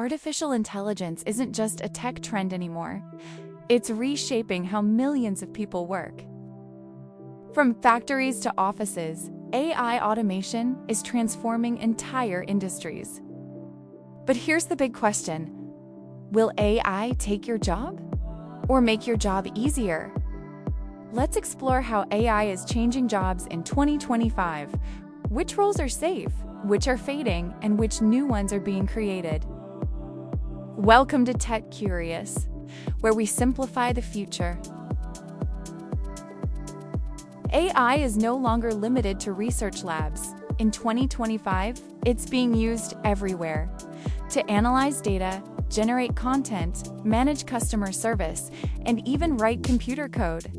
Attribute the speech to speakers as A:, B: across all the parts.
A: artificial intelligence isn't just a tech trend anymore. It's reshaping how millions of people work. From factories to offices, AI automation is transforming entire industries. But here's the big question: will AI take your job? Or make your job easier? Let's explore how AI is changing jobs in 2025. Which roles are safe, which are fading, and which new ones are being created? Welcome to TechCurious, where we simplify the future. AI is no longer limited to research labs. In 2025, it's being used everywhere to analyze data, generate content, manage customer service, and even write computer code.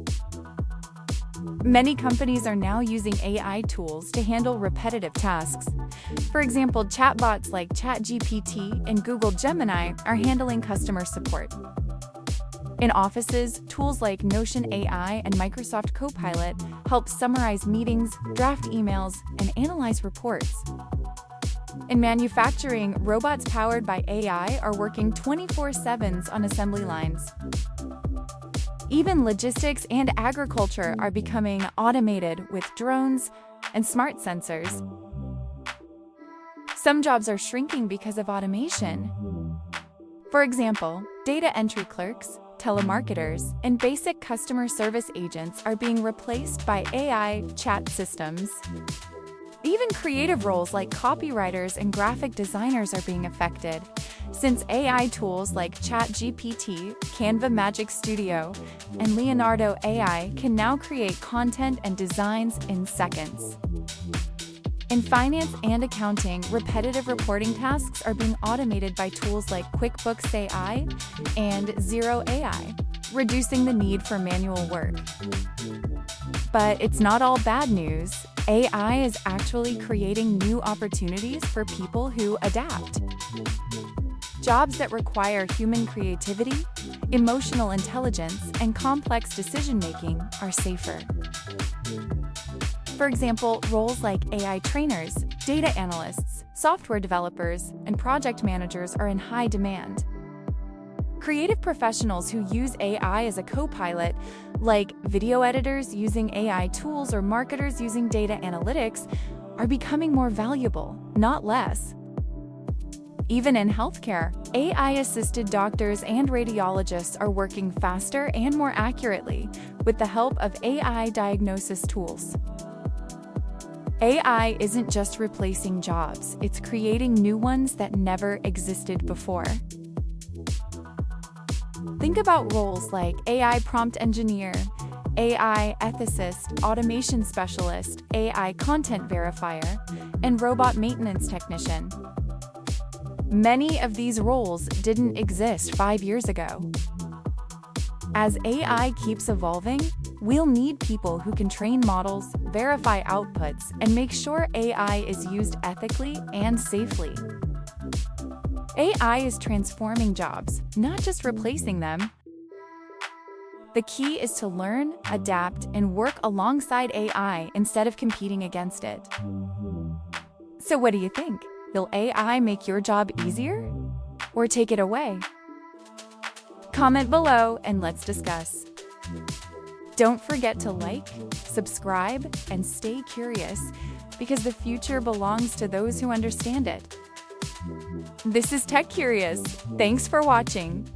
A: Many companies are now using AI tools to handle repetitive tasks. For example, chatbots like ChatGPT and Google Gemini are handling customer support. In offices, tools like Notion AI and Microsoft Copilot help summarize meetings, draft emails, and analyze reports. In manufacturing, robots powered by AI are working 24/7 on assembly lines. Even logistics and agriculture are becoming automated with drones and smart sensors. Some jobs are shrinking because of automation. For example, data entry clerks, telemarketers, and basic customer service agents are being replaced by AI chat systems. Even creative roles like copywriters and graphic designers are being affected, since AI tools like ChatGPT, Canva Magic Studio, and Leonardo AI can now create content and designs in seconds. In finance and accounting, repetitive reporting tasks are being automated by tools like QuickBooks AI and Zero AI, reducing the need for manual work. But it's not all bad news. AI is actually creating new opportunities for people who adapt. Jobs that require human creativity, emotional intelligence, and complex decision-making are safer. For example, roles like AI trainers, data analysts, software developers, and project managers are in high demand. Creative professionals who use AI as a co-pilot, like video editors using AI tools or marketers using data analytics, are becoming more valuable, not less. Even in healthcare, AI-assisted doctors and radiologists are working faster and more accurately with the help of AI diagnosis tools. AI isn't just replacing jobs, it's creating new ones that never existed before. Think about roles like AI prompt engineer, AI ethicist, automation specialist, AI content verifier, and robot maintenance technician. Many of these roles didn't exist 5 years ago. As AI keeps evolving, we'll need people who can train models, verify outputs, and make sure AI is used ethically and safely. AI is transforming jobs, not just replacing them. The key is to learn, adapt, and work alongside AI instead of competing against it. So what do you think? Will AI make your job easier? Or take it away? Comment below and let's discuss. Don't forget to like, subscribe, and stay curious, because the future belongs to those who understand it. This is TechCurious. Thanks for watching.